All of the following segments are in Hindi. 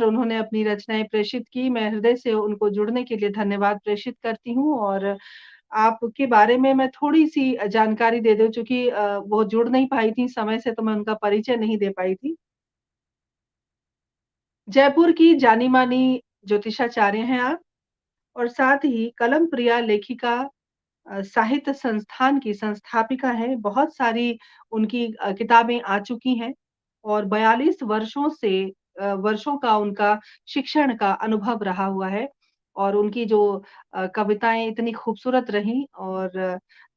उन्होंने अपनी रचनाएँ प्रेषित की, मैं हृदय से उनको जुड़ने के लिए धन्यवाद प्रेषित करती हूँ और आपके बारे में मैं थोड़ी-सी जानकारी दे दूँ चूँकि वो जुड़ नहीं पाई थी समय से तो मैं उनका परिचय नहीं दे पाई थी। जयपुर की जानी-मानी ज्योतिषाचार्य हैं आप और साथ ही कलम प्रिया लेखिका साहित्य संस्थान की संस्थापिका हैं। बहुत सारी उनकी किताबें आ चुकी हैं और 42 वर्षों का उनका शिक्षण का अनुभव रहा हुआ है और उनकी जो कविताएँ इतनी खूबसूरत रहीं और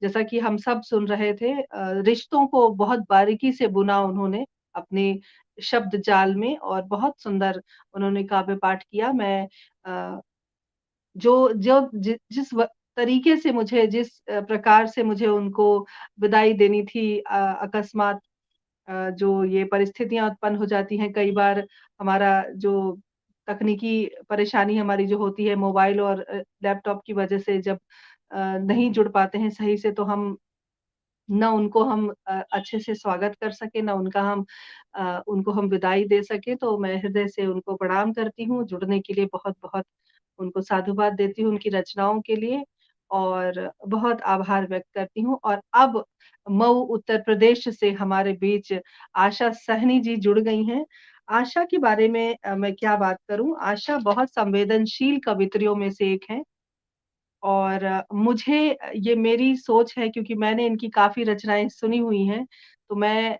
जैसा कि हम सब सुन रहे थे रिश्तों को बहुत बारीकी से बुना उन्होंने अपने शब्द जाल में और बहुत सुंदर उन्होंने काव्य पाठ किया। मैं अ जो जो जि जिस व तरीके से मुझे जिस प्रकार से मुझे उनको विदाई देनी थी अकस्मात जो ये परिस्थितियाँ उत्पन्न हो जाती हैं कई बार हमारा जो तकनीकी परेशानी हमारी जो होती है मोबाइल और लैपटॉप की वजह से जब नहीं जुड़ पाते हैं सही से तो हम ना उनको हम अच्छे से स्वागत कर सके, ना उनको हम विदाई दे सके, तो मैं हृदय से उनको प्रणाम करती हूँ, जुड़ने के लिए बहुत-बहुत उनको साधुवाद देती हूँ उनकी रचनाओं के लिए और बहुत आभार व्यक्त करती हूँ और अब मऊ उत्तर प्रदेश से हमारे बीच आशा सहनी जी जुड़ गई हैं। आशा के बारे में मैं क्या बात करूँ, आशा बहुत संवेदनशील कवियत्रियों में से एक हैं। और मुझे ये मेरी सोच है क्योंकि मैंने इनकी काफ़ी रचनाएँ सुनी हुई हैं, तो मैं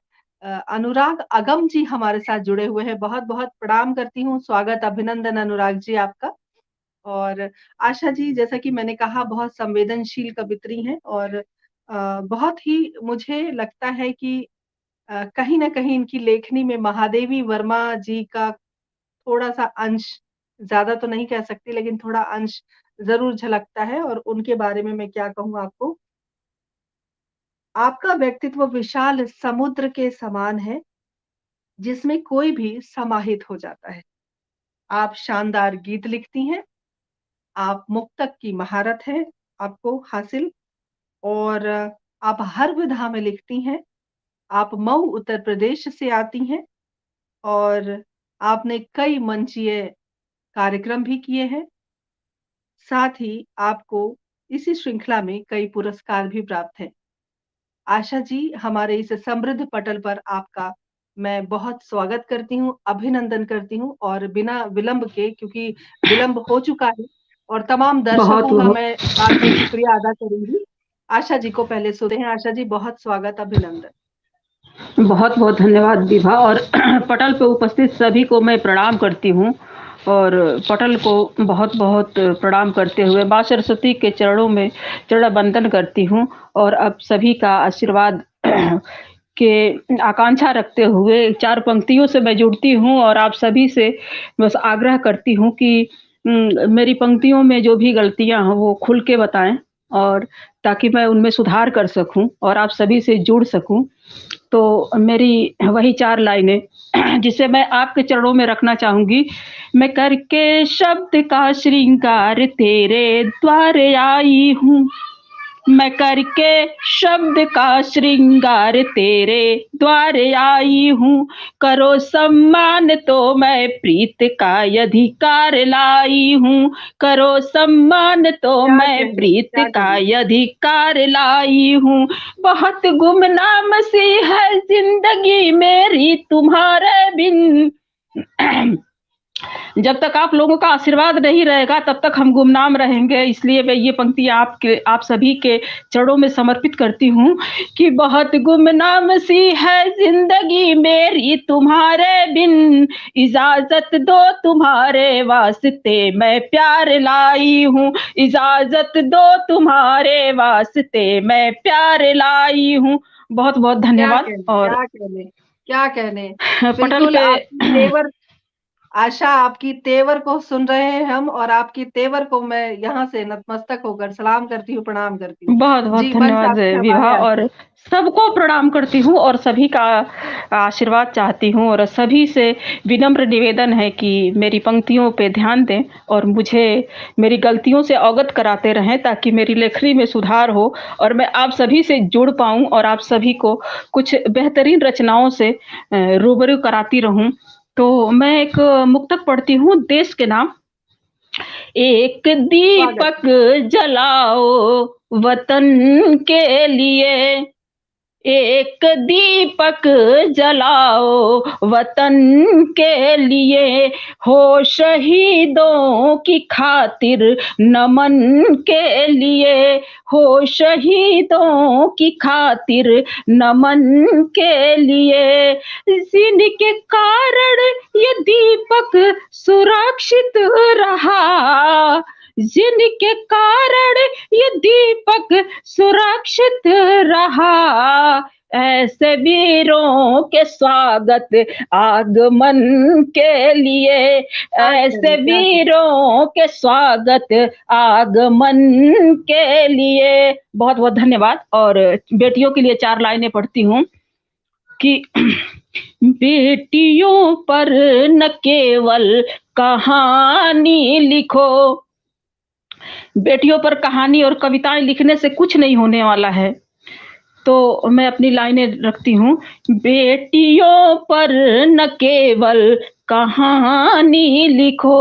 अनुराग अगम जी हमारे साथ जुड़े हुए हैं, बहुत-बहुत प्रणाम करती हूँ, स्वागत, अभिनंदन अनुराग जी आपका। और आशा जी जैसा कि मैंने कहा बहुत संवेदनशील कवियत्री हैं और बहुत ही मुझे लगता है कि कहीं न कहीं इनकी लेखनी में महादेवी वर्मा जी का थोड़ा-सा अंश, ज़्यादा तो नहीं कह सकती लेकिन थोड़ा अंश ज़रूर झलकता है और उनके बारे में मैं क्या कहूँ आपको। आपका व्यक्तित्व विशाल समुद्र के समान है, जिसमें कोई भी समाहित हो जाता है। आप शानदार गीत लिखती हैं, आप मुक्तक की महारत है आपको हासिल और आप हर विधा में लिखती हैं। आप मऊ उत्तर प्रदेश से आती हैं और आपने कई मंचीय कार्यक्रम भी किए हैं। साथ ही आपको इसी श्रृंखला में कई पुरस्कार भी प्राप्त हैं। आशा जी, हमारे इस समृद्ध पटल पर आपका मैं बहुत स्वागत करती हूँ, अभिनंदन करती हूँ और बिना विलंब के क्योंकि विलंब हो चुका है और तमाम बहुत दर्शकों का बहुत मैं बाद में शुक्रिया अदा करूँगी। आशा जी को पहले सुनते हैं। आशा जी बहुत स्वागत, अभिनंदन। बहुत बहुत धन्यवाद विभा और पटल पे उपस्थित सभी को मैं प्रणाम करती हूँ और पटल को बहुत बहुत प्रणाम करते हुए माँ सरस्वती के चरणों में चरण वंदन करती हूँ और अब सभी का आशीर्वाद के आकांक्षा रखते हुए चार पंक्तियों से मैं जुड़ती हूँ और आप सभी से बस आग्रह करती हूँ कि मेरी पंक्तियों में जो भी गलतियाँ हों वो खुल के बताएं और ताकि मैं उनमें सुधार कर सकूं और आप सभी से जुड़ सकूं। तो मेरी वही 4 लाइनें जिसे मैं आपके चरणों में रखना चाहूँगी। मैं करके शब्द का श्रृंगार तेरे द्वार आई हूँ। मैं करके शब्द का श्रृंगार तेरे द्वार आई हूँ। करो सम्मान तो मैं प्रीत का अधिकार लाई हूँ। करो सम्मान तो क्या मैं कहने प्रीत क्या का कहने अधिकार लाई हूँ। बहुत गुमनाम सी है जिंदगी मेरी तुम्हारे बिन। जब तक आप लोगों का आशीर्वाद नहीं रहेगा तब तक हम गुमनाम रहेंगे, इसलिए मैं ये पंक्ति आप सभी के चरणों में समर्पित करती हूँ कि बहुत गुमनाम सी है जिंदगी मेरी तुम्हारे बिन। इजाजत दो तुम्हारे वास्ते मैं प्यार लाई हूँ। इजाजत दो तुम्हारे वास्ते मैं प्यार लाई हूँ। बहुत बहुत क्या धन्यवाद कहने और क्या कहने क्या कहने। पटल बिल्कुल पे आपकी तेवर आशा आपकी तेवर को सुन रहे हैं हम और आपकी तेवर को मैं यहाँ से नतमस्तक होकर सलाम करती हूँ, प्रणाम करती हूँ। बहुत बहुत जी, मंच धन्यवाद आपके हवाले विभा आशा। और सबको प्रणाम करती हूँ और सभी का आशीर्वाद चाहती हूँ और सभी से विनम्र निवेदन है कि मेरी पंक्तियों पे ध्यान दें और मुझे मेरी गलतियों से अवगत कराते रहें ताकि मेरी लेखनी में सुधार हो और मैं आप सभी से जुड़ पाऊँ और आप सभी को कुछ बेहतरीन रचनाओं से रूबरू कराती रहूँ। तो मैं एक मुक्तक पढ़ती हूँ देश के नाम। एक दीपक जलाओ वतन के लिए, एक दीपक जलाओ वतन के लिए, हो शहीदों की खातिर नमन के लिए, हो शहीदों की खातिर नमन के लिए, जिनके कारण ये दीपक सुरक्षित रहा, जिनके कारण ये दीपक सुरक्षित रहा, ऐसे वीरों के स्वागत आगमन के लिए, ऐसे वीरों के स्वागत आगमन के लिए। बहुत बहुत धन्यवाद। और बेटियों के लिए 4 लाइनें पढ़ती हूँ कि बेटियों पर न केवल कहानी लिखो, बेटियों पर कहानी और कविताएं लिखने से कुछ नहीं होने वाला है। तो मैं अपनी लाइनें रखती हूँ। बेटियों पर न केवल कहानी लिखो,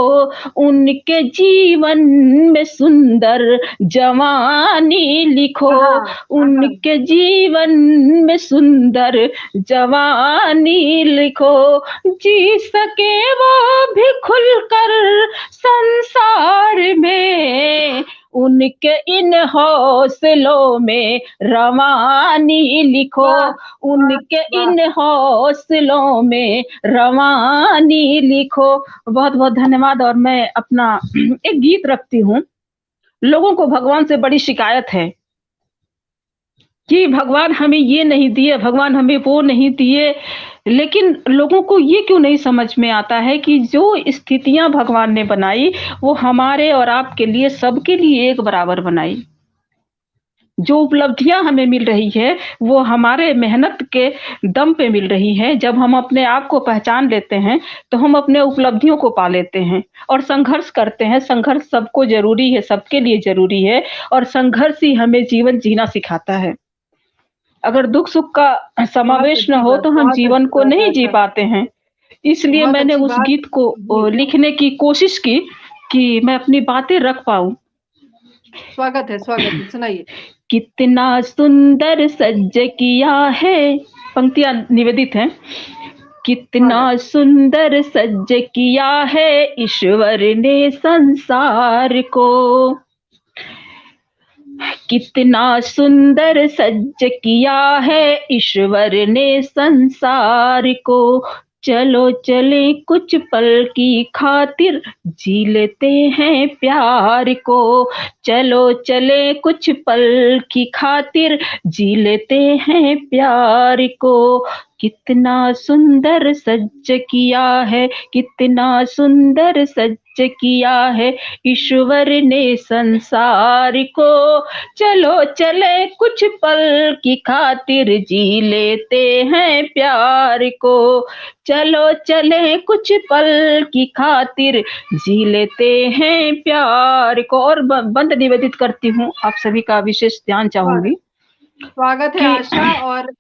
उनके जीवन में सुंदर जवानी लिखो, उनके जीवन में सुंदर जवानी लिखो, जी सके वो भी खुलकर संसार में, उनके इन हौसलों में रवानी लिखो, उनके इन हौसलों में रवानी लिखो। बहुत बहुत धन्यवाद। और मैं अपना एक गीत रखती हूँ। लोगों को भगवान से बड़ी शिकायत है कि भगवान हमें ये नहीं दिए, भगवान हमें वो नहीं दिए, लेकिन लोगों को ये क्यों नहीं समझ में आता है कि जो स्थितियां भगवान ने बनाई वो हमारे और आपके लिए, सबके लिए एक बराबर बनाई। जो उपलब्धियां हमें मिल रही है वो हमारे मेहनत के दम पे मिल रही है। जब हम अपने आप को पहचान लेते हैं तो हम अपने उपलब्धियों को पा लेते हैं और संघर्ष करते हैं। संघर्ष सबको जरूरी है, सबके लिए जरूरी है, और संघर्ष ही हमें जीवन जीना सिखाता है। अगर दुख सुख का समावेश न हो तो हम जीवन को नहीं जी पाते हैं। इसलिए मैंने उस गीत को लिखने की कोशिश की कि मैं अपनी बातें रख पाऊं। स्वागत है, सुनाइए। कितना सुंदर सज किया है, पंक्तियां निवेदित हैं। कितना सुंदर सज किया है ईश्वर ने संसार को, कितना सुंदर सज किया है ईश्वर ने संसार को, चलो चले कुछ पल की खातिर जी लेते हैं प्यार को, चलो चले कुछ पल की खातिर जी लेते हैं प्यार को, कितना सुंदर सज किया है, कितना सुंदर सज किया है ईश्वर ने संसार को, चलो चले कुछ पल की खातिर जी लेते हैं प्यार को, चलो चले कुछ पल की खातिर जी लेते हैं प्यार को। और बंद निवेदित करती हूँ, आप सभी का विशेष ध्यान चाहूंगी। स्वागत है आशा। और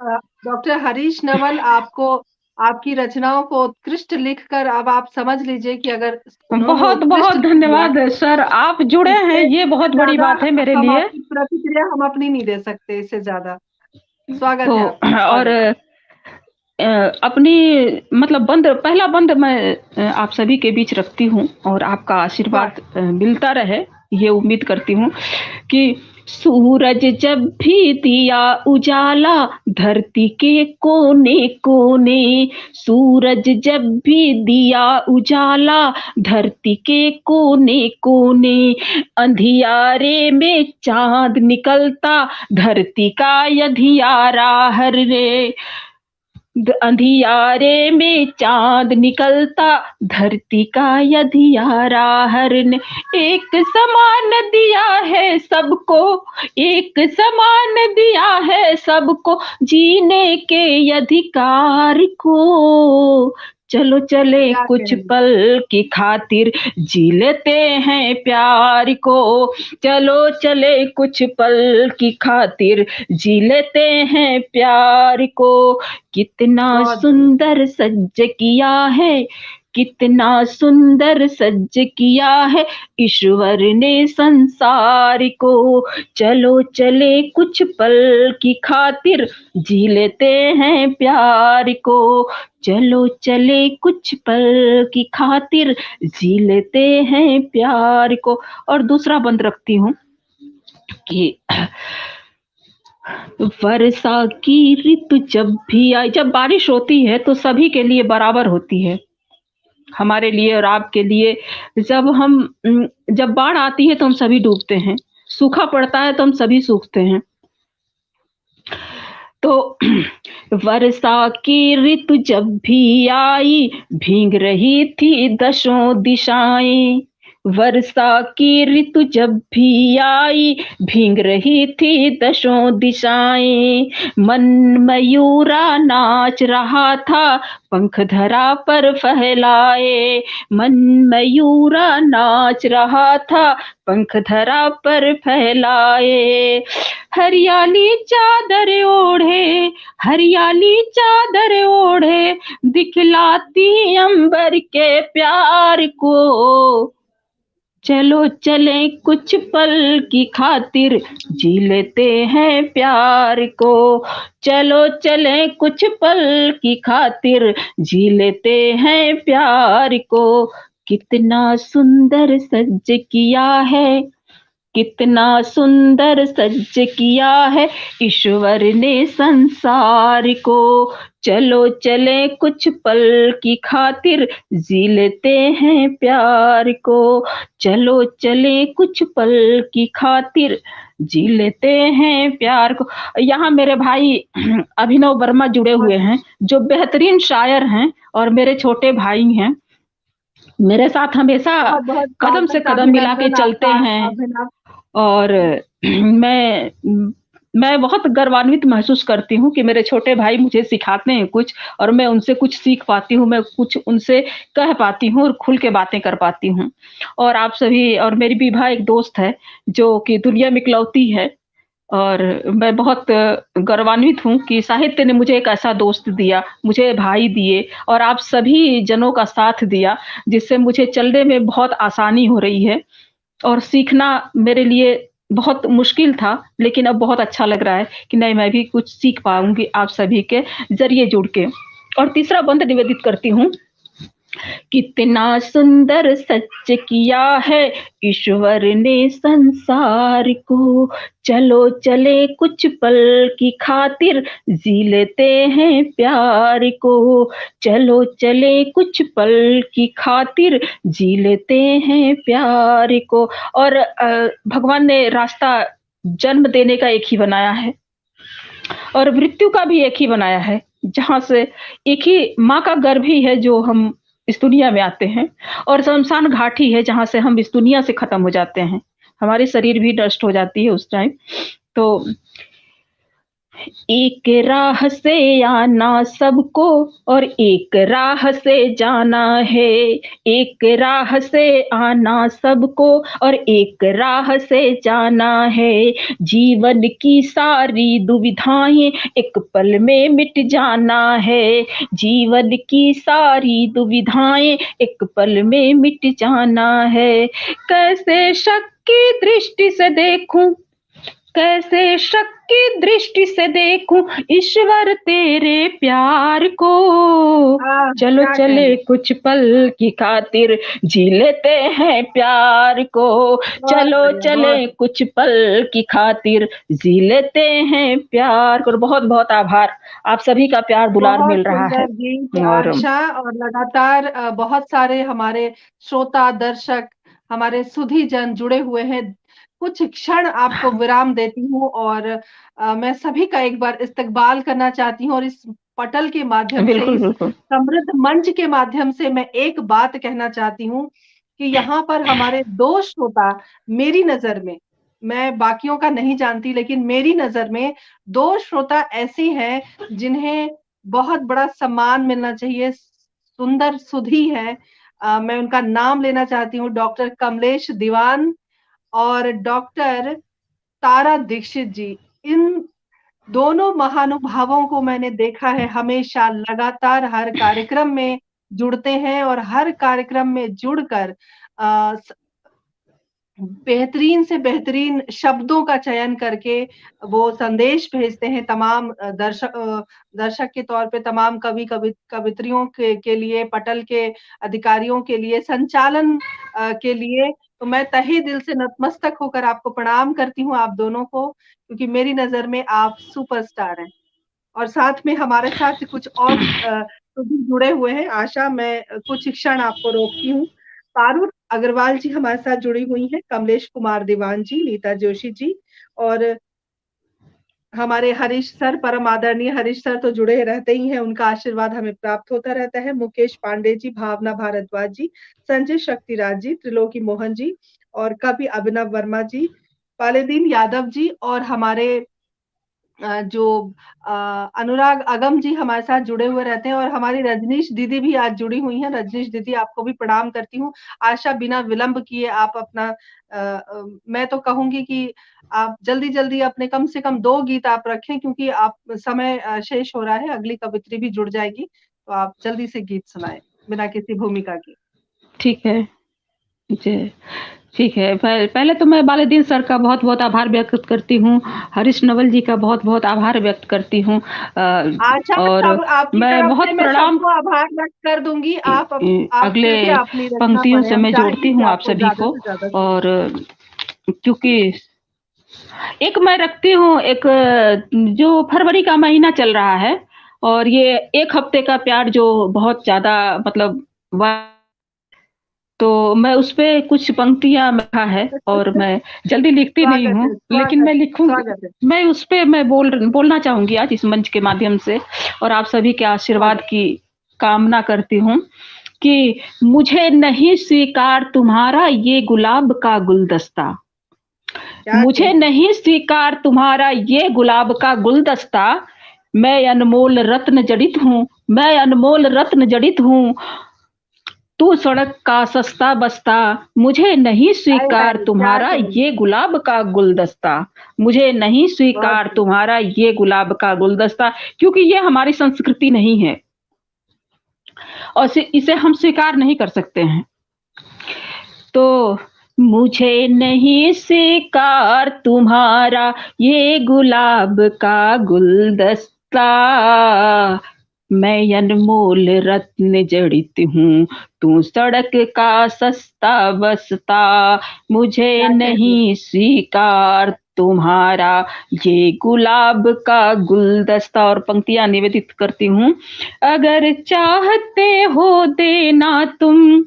डॉक्टर हरीश नवल, आपको आपकी रचनाओं को उत्कृष्ट लिखकर अब आप समझ लीजिए कि अगर बहुत बहुत धन्यवाद सर, आप जुड़े हैं, ये बहुत बड़ी बात है मेरे लिए। प्रतिक्रिया हम अपनी नहीं दे सकते इससे ज्यादा। स्वागत तो है। और अपनी मतलब पहला बंद मैं आप सभी के बीच रखती हूँ और आपका आशीर्वाद मिलता रहे, ये उम्मीद करती हूँ कि सूरज जब भी दिया उजाला धरती के कोने कोने, सूरज जब भी दिया उजाला धरती के कोने कोने, अंधियारे में चांद निकलता धरती का अंधियारा हर रे, अंधियारे में चांद निकलता धरती का अंधियारा हरने, एक समान दिया है सबको, एक समान दिया है सबको जीने के अधिकार को, चलो चले क्या कुछ कहेंगे? पल की खातिर जी लेते हैं प्यार को। चलो चले कुछ पल की खातिर जी लेते हैं प्यार को। कितना बहुत बढ़िया। सुंदर सज किया है, कितना सुंदर सज किया है ईश्वर ने संसार को। चलो चले कुछ पल की खातिर जी लेते हैं प्यार को। चलो चले कुछ पल की खातिर जी लेते हैं प्यार को। और दूसरा बंद रखती हूँ कि वर्षा की ऋतु जब भी आई, जब बारिश होती है तो सभी के लिए बराबर होती है, हमारे लिए और आपके लिए। जब हम जब बाढ़ आती है तो हम सभी डूबते हैं, सूखा पड़ता है तो हम सभी सूखते हैं। तो वर्षा की ऋतु जब भी आई, भीग रही थी दसों दिशाएं। वर्षा की ऋतु जब भी आई, भीग रही थी दसों दिशाएं। मन मयूरा नाच रहा था, पंख धरा पर फैलाए। मन मयूरा नाच रहा था, पंख धरा पर फैलाए। हरियाली चादर ओढ़े, हरियाली चादर ओढ़े, दिखलाती अंबर के प्यार को। चलो चले कुछ पल की खातिर जी लेते हैं प्यार को। चलो चले कुछ पल की खातिर जी लेते हैं प्यार को। कितना सुंदर सज किया है, कितना सुंदर सज किया है ईश्वर ने संसार को। चलो चले कुछ पल की खातिर जी लेते हैं प्यार को। चलो चले कुछ पल की खातिर जी लेते हैं प्यार को। यहाँ मेरे भाई अभिनव वर्मा जुड़े बहुत हुए हैं, जो बेहतरीन शायर हैं और मेरे छोटे भाई हैं, मेरे साथ हमेशा बहुत बहुत कदम से स्वागत, कदम मिला के अभिनंदन चलते आपका, हैं। अभिनव। और मैं मैं बहुत गर्वान्वित महसूस करती हूँ कि मेरे छोटे भाई मुझे सिखाते हैं कुछ, और मैं उनसे कुछ सीख पाती हूँ, मैं कुछ उनसे कह पाती हूँ और खुल के बातें कर पाती हूँ। और आप सभी, और मेरी विभा एक दोस्त है जो कि दुनिया में इकलौती है, और मैं बहुत गर्वान्वित हूँ कि साहित्य ने मुझे एक ऐसा दोस्त दिया, मुझे भाई दिए और आप सभी जनों का साथ दिया, जिससे मुझे चलने में बहुत आसानी हो रही है। और सीखना मेरे लिए बहुत मुश्किल था, लेकिन अब बहुत अच्छा लग रहा है कि नहीं, मैं भी कुछ सीख पाऊँगी आप सभी के ज़रिए जुड़ के। और तीसरा बंद निवेदित करती हूँ, कितना सुंदर सच किया है ईश्वर ने संसार को। चलो चले कुछ पल की खातिर जी लेते हैं प्यार को। चलो चले कुछ पल की खातिर जी लेते हैं प्यार को। और भगवान ने रास्ता जन्म देने का एक ही बनाया है और मृत्यु का भी एक ही बनाया है, जहाँ से एक ही माँ का गर्भ ही है जो हम इस दुनिया में आते हैं, और शमशान घाट ही है जहाँ से हम इस दुनिया से खत्म हो जाते हैं। हमारी शरीर भी नष्ट हो जाती है उस टाइम। तो एक राह से आना सबको और एक राह से जाना है। एक राह से आना सबको और एक राह से जाना है। जीवन की सारी दुविधाएं एक पल में मिट जाना है। जीवन की सारी दुविधाएं एक पल में मिट जाना है। कैसे शक की दृष्टि से देखूं, कैसे शक की दृष्टि से देखूं ईश्वर तेरे प्यार को। चलो क्या चले कहना। कुछ पल की खातिर जी लेते हैं प्यार को। बहुत चलो बढ़िया, चले बहुत कुछ पल की खातिर जी लेते हैं प्यार को। बहुत बहुत आभार, आप सभी का प्यार दुलार बहुत मिल रहा है। सुंदर गीत और आशा। और लगातार बहुत सारे हमारे श्रोता दर्शक, हमारे सुधी जन जुड़े हुए हैं। कुछ क्षण आपको विराम देती हूँ और मैं सभी का एक बार इस्तकबाल करना चाहती हूँ, और इस पटल के माध्यम से, बिल्कुल इस बिल्कुल। समृद्ध मंच के माध्यम से मैं एक बात कहना चाहती हूँ कि यहाँ पर हमारे दो श्रोता, मेरी नजर में, मैं बाकियों का नहीं जानती, लेकिन मेरी नजर में दो श्रोता ऐसी हैं जिन्हें बहुत बड़ा सम्मान मिलना चाहिए, सुंदर सुधी है, मैं उनका नाम लेना चाहती हूँ, डॉक्टर कमलेश दीवान और डॉक्टर तारा दीक्षित जी। इन दोनों महानुभावों को मैंने देखा है हमेशा लगातार हर कार्यक्रम में जुड़ते हैं और हर कार्यक्रम में जुड़कर स बेहतरीन से बेहतरीन शब्दों का चयन करके वो संदेश भेजते हैं तमाम दर्शक के तौर पे तमाम कवित्रियों के लिए, पटल के अधिकारियों के लिए, संचालन के लिए। तो मैं तहे दिल से नतमस्तक होकर आपको प्रणाम करती हूँ आप दोनों को, क्योंकि मेरी नज़र में आप सुपरस्टार हैं। और साथ में हमारे साथ कुछ और भी जुड़े हुए हैं। आशा मैं कुछ क्षण आपको रोकती हूँ। पारुल अग्रवाल जी हमारे साथ जुड़ी हुई हैं, कमलेश कुमार दीवान जी, नीता जोशी जी और हमारे हरीश सर, परम आदरणीय हरीश सर तो जुड़े रहते ही हैं, उनका आशीर्वाद हमें प्राप्त होता रहता है। मुकेश पांडे जी, भावना भारद्वाज जी, संजय शक्तिराज जी, त्रिलोकी मोहन जी और कवि अभिनव वर्मा जी, पालेदीन यादव जी और हमारे जो अनुराग अगम जी हमारे साथ जुड़े हुए रहते हैं और हमारी रजनीश दीदी भी आज जुड़ी हुई हैं। रजनीश दीदी आपको भी प्रणाम करती हूँ। आशा बिना विलंब किए आप अपना मैं तो कहूँगी कि आप जल्दी-जल्दी अपने कम से कम 2 गीत आप रखें क्योंकि आप समय शेष हो रहा है, अगली कवित्री भी जुड़ जाएगी। तो आप जल्दी से गीत सुनाएँ, बिना किसी भूमिका के। ठीक है। जी। ठीक है। पहले तो मैं बालादीन सर का बहुत-बहुत आभार व्यक्त करती हूँ। हरीश नवल जी का बहुत-बहुत आभार व्यक्त करती हूँ। आशा और सब आपकी मैं तरफ से बहुत मैं प्रणाम सबको आभार व्यक्त कर दूँगी। आप अगले कृपया अपनी रचना पंक्तियों पढ़ें, से हम मैं चाहेंगे जोड़ती कि हूँ आप आपको सभी ज़्यादा को। से ज़्यादा सुनें। और क्योंकि एक मैं रखती हूँ, एक जो फरवरी का महीना चल रहा है और ये 1 हफ्ते का प्यार जो बहुत ज़्यादा मतलब वा तो मैं उसपे कुछ पंक्तियाँ लिखा है और मैं जल्दी लिखती नहीं स्वागत हूँ, है, लेकिन मैं स्वागत है, लिखूँगी। स्वागत है, मैं उसपे मैं बोलना चाहूँगी आज इस मंच के माध्यम से और आप सभी के आशीर्वाद स्वागत। की कामना करती हूँ कि मुझे नहीं स्वीकार तुम्हारा ये गुलाब का गुलदस्ता, क्या मुझे कहना है? नहीं स्वीकार तुम्हारा ये गुलाब का गुलदस्ता, मैं अनमोल रत्न जड़ित हूँ, मैं अनमोल रत्न जड़ित हूँ, तू सड़क का सस्ता बस्ता, मुझे नहीं हाय, स्वीकार हाय! क्या तुम्हारा कहना ये है? गुलाब का गुलदस्ता, मुझे नहीं बहुत स्वीकार खूब। तुम्हारा ये गुलाब का गुलदस्ता, क्योंकि ये हमारी संस्कृति नहीं है और इसे हम स्वीकार नहीं कर सकते हैं। तो मुझे नहीं स्वीकार तुम्हारा ये गुलाब का गुलदस्ता, मैं अनमोल रत्न जड़ित हूँ, तू सड़क का सस्ता बस्ता, मुझे क्या कहना नहीं स्वीकार तुम्हारा ये गुलाब का गुलदस्ता। और पंक्तियां निवेदित करती हूँ। अगर चाहते हो देना तुम,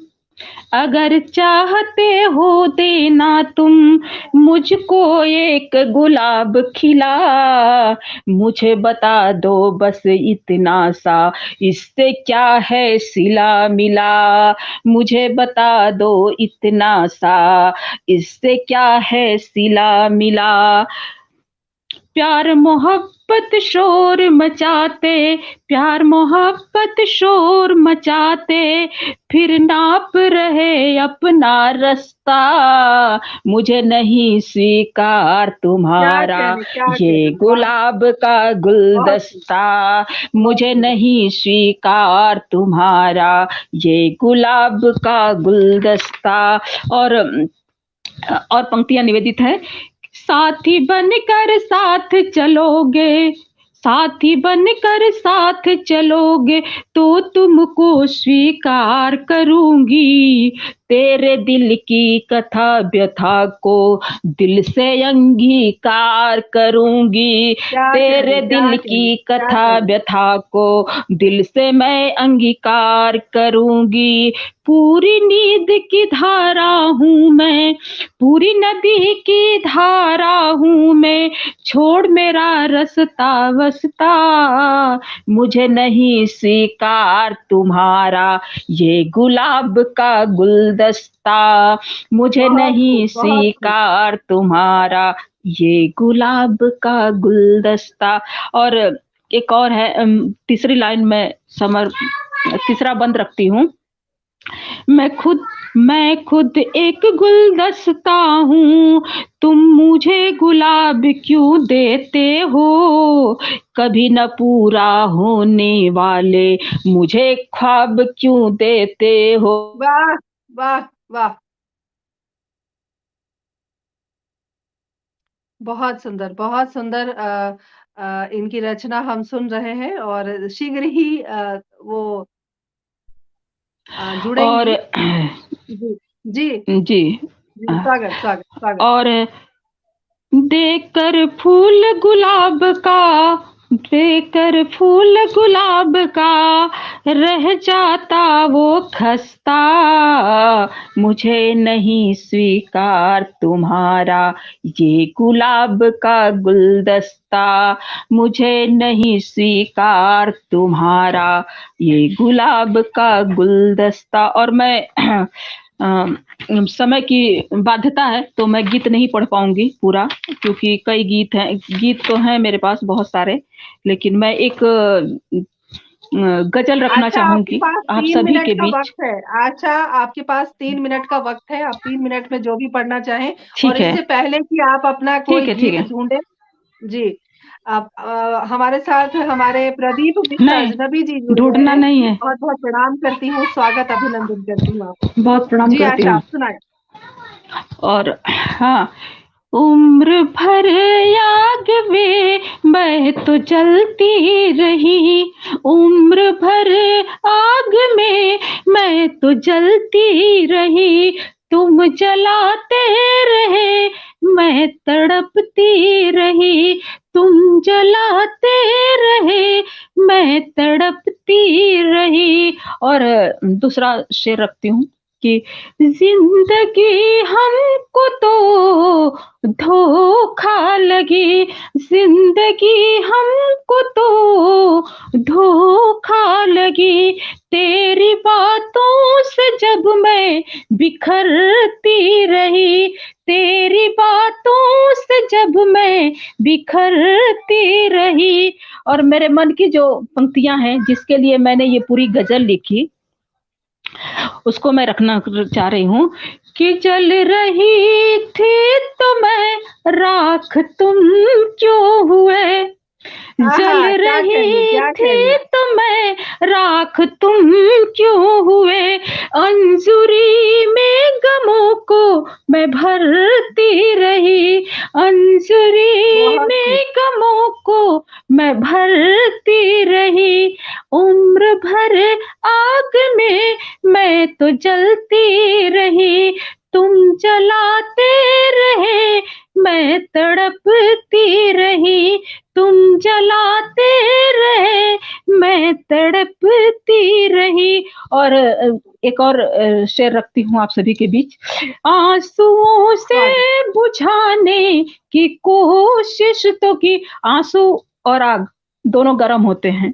अगर चाहते हो देना तुम मुझको एक गुलाब खिला, मुझे बता दो बस इतना सा, इससे क्या है सिला मिला, मुझे बता दो इतना सा, इससे क्या है सिला मिला। प्यार मोहब्बत शोर मचाते, प्यार मोहब्बत शोर मचाते, फिर नाप रहे अपना रास्ता, मुझे नहीं स्वीकार तुम्हारा क्या ये कहने, वाह! गुलाब का बहुत खूब, गुलदस्ता, बहुत मुझे खूब। नहीं स्वीकार तुम्हारा ये गुलाब का गुलदस्ता। और पंक्तियां निवेदित है। साथी बनकर साथ चलोगे, साथी बनकर साथ चलोगे तो तुमको स्वीकार करूंगी, तेरे दिल की कथा व्यथा को दिल से अंगीकार करूंगी, क्या तेरे कहने, दिल क्या की कहने, क्या कथा कहने। व्यथा को दिल से मैं अंगीकार करूंगी, पूरी नींद की धारा हूँ मैं, पूरी नदी की धारा हूँ मैं, छोड़ मेरा रास्ता वस्ता, मुझे नहीं स्वीकार तुम्हारा ये गुलाब का गुलदस्ता, मुझे नहीं बहुत खूब। स्वीकार तुम्हारा ये गुलाब का गुलदस्ता। और एक और है तीसरी लाइन में समर तीसरा बंद रखती हूँ। मैं खुद एक गुलदस्ता हूँ, तुम मुझे गुलाब क्यों देते हो? कभी न पूरा होने वाले मुझे ख्वाब क्यों देते हो? वाह, वाह, वाह! बहुत सुंदर, बहुत सुंदर इनकी रचना हम सुन रहे हैं और शीघ्र ही वो और जुड़ेंगी। जी, जी, जी, जी, स्वागत, स्वागत, स्वागत। और देकर फूल गुलाब का देकर फूल गुलाब का रह जाता वो खस्ता, मुझे नहीं स्वीकार तुम्हारा ये गुलाब का गुलदस्ता, मुझे नहीं स्वीकार तुम्हारा ये गुलाब का गुलदस्ता। और मैं समय की बाध्यता है तो मैं गीत नहीं पढ़ पाऊंगी पूरा, क्योंकि कई गीत तो हैं मेरे पास बहुत सारे, लेकिन मैं एक गजल रखना अच्छा, आपके चाहूंगी पास आप 3 सभी मिनट के का बीच। वक़्त है। अच्छा, आपके पास 3 मिनट का वक़्त है, आप 3 मिनट में जो भी पढ़ना चाहें और ठीक है, इससे पहले कि आप अपना कोई ठीक है, ठीक गीत है। ढूँढें जी, आप हमारे साथ हमारे प्रदीप मिश्र नहीं, अजनबी जी जुड़ गए ढूंढना हैं। नहीं है। बहुत-बहुत प्रणाम करती हूँ, स्वागत अभिनंदन करती हूँ आपका। बहुत प्रणाम जी, करती आशा हूँ। आप सुनाएँ। और हाँ, उम्र भर आग में मैं तो जलती रही, उम्र भर आग में मैं तो जलती रही, तुम जलाते रहे मैं तड़पती रही, तुम जलाते रहे मैं तड़पती रही। और दूसरा शेर रखती हूँ कि जिंदगी हमको तो धोखा लगी, जिंदगी हमको तो धोखा लगी, तेरी बातों से जब मैं बिखरती रही, तेरी बातों से जब मैं बिखरती रही। और मेरे मन की जो पंक्तियां हैं जिसके लिए मैंने ये पूरी गजल लिखी, उसको मैं रखना चाह रही हूँ कि जल रही थी तो मैं राख, तुम क्यों हुए? जल आहा! क्या कहिए, रही क्या थी कहिए। तो मैं राख, तुम क्यों हुए? अंजुरी में गमों को मैं भरती रही, अंजुरी बहुत खूब। में गमों को मैं भरती रही, उम्र भर आग में मैं तो जलती रही, तुम जलाते रहे मैं तड़पती रही, तुम जलाते रहे मैं तड़पती रही। और एक और शेर रखती हूँ आप सभी के बीच। आंसुओं से स्वागत। बुझाने की कोशिश तो की, आंसू और आग दोनों गर्म होते हैं,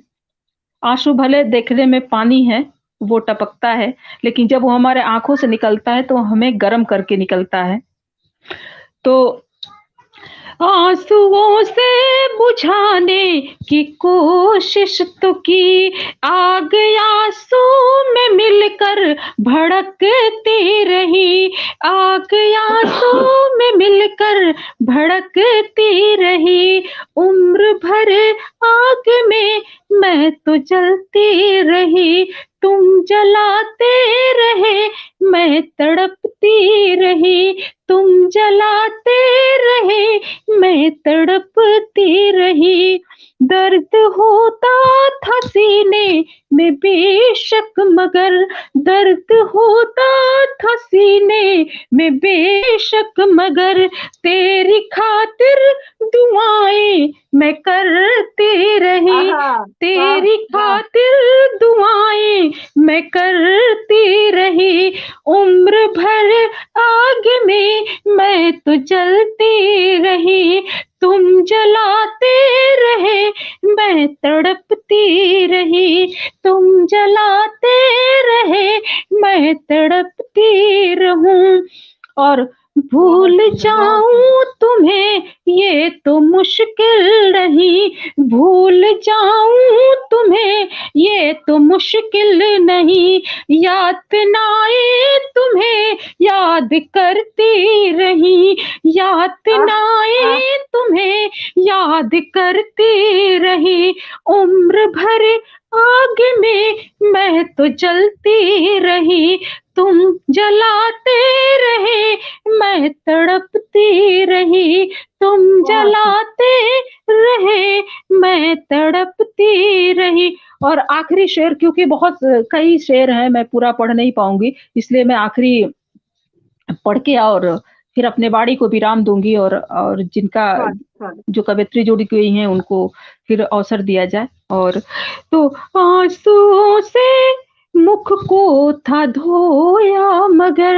आंसू भले देखने में पानी है, वो टपकता है, लेकिन जब वो हमारे आंखों से निकलता है तो हमें गर्म करके निकलता है। तो आंसुओं से बुझाने की कोशिश तो की, आग आंसू में मिलकर भड़कती रही, आग आंसू में मिलकर भड़कती रही, उम्र भर आग में मैं तो जलती रही, तुम जलाते रहे मैं तड़पती रही, तुम जलाते रहे मैं तड़पती रही, दर्द होता था सीने में बेशक मगर, दर्द होता था सीने में बेशक मगर, तेरी खातिर दुआएं मैं करती रही, आहा! वाह! तेरी वाह! खातिर दुआएं मैं करती रही, उम्र भर आग में मैं तो जलती रही, तुम जलाते रहे मैं तड़पती रही, तुम जलाते रहे मैं तड़पती रहूं। और बहुत भूल सुंदर, बहुत सुंदर। जाऊं तुम्हें ये तो मुश्किल नहीं, भूल जाऊं तुम्हें ये तो मुश्किल नहीं, याद न आए तुम्हें याद करती रही, याद न आह! आह! आए तुम्हें याद करती रही, उम्र भर आग में मैं तो जलती रही, तुम जलाते रहे मैं तड़पती रही, तुम बहुत सुंदर। जलाते रहे मैं तड़पती रही। और आखिरी शेर, क्योंकि बहुत कई शेर हैं, मैं पूरा पढ़ नहीं पाऊंगी, इसलिए मैं आखिरी पढ़ के और फिर अपने वाणी को विराम दूंगी, और जिनका स्वागत, स्वागत। जो कवियत्री जुड़ी हुई हैं उनको फिर अवसर दिया जाए। और तो आंसुओं से मुख को था धोया मगर,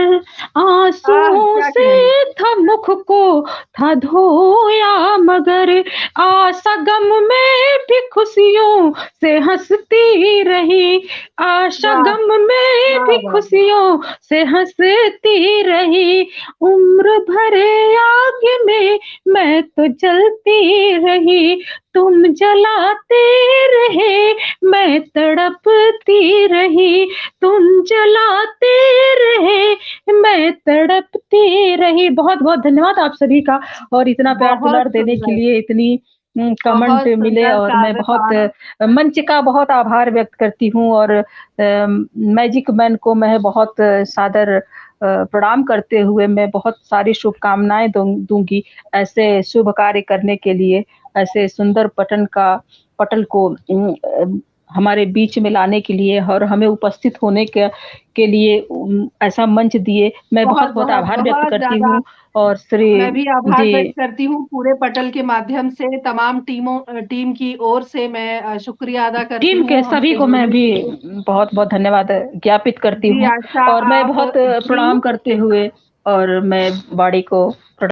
आह! आंसुओं क्या से कहने। था मुख को था धोया मगर, आशा गम में भी खुशियों से हंसती रही, आशा वाह! गम में वाह, भी वाह, वाह! खुशियों से हंसती रही, उम्र भरे आग में मैं तो जलती रही, तुम जलाते रहे मैं तड़पती रही, तुम जलाते रहे मैं तड़पती रही। बहुत बहुत धन्यवाद आप सभी का, और इतना प्यार बहुत दुलार देने के सुंदर, लिए, इतनी कमेंट बहुत मिले, सुंदर और मैं काव्य बहुत था। मंच का बहुत आभार व्यक्त करती हूँ, और मैजिक मैन को मैं बहुत सादर प्रणाम करते हुए मैं बहुत सारी शुभकामनाएं दूंगी ऐसे शुभ कार्य करने के लिए, ऐसे सुंदर पटल को हमारे बीच में लाने के लिए, और हमें उपस्थित होने के लिए ऐसा मंच दिए। मैं बहुत बहुत, बहुत बहुत, आभार व्यक्त बहुत करती ज़्यादा हूँ। और श्री मैं भी आभार व्यक्त जी, करती हूँ पूरे पटल के माध्यम से तमाम टीम की ओर से मैं शुक्रिया अदा करती टीम के हूँ सभी हमसे को मैं जुड़ने भी के लिए। बहुत बहुत धन्यवाद ज्ञापित करती जी, हूँ। आशा और मैं आप बहुत भी। प्रणाम करते हुए, और मैं बाड़ी को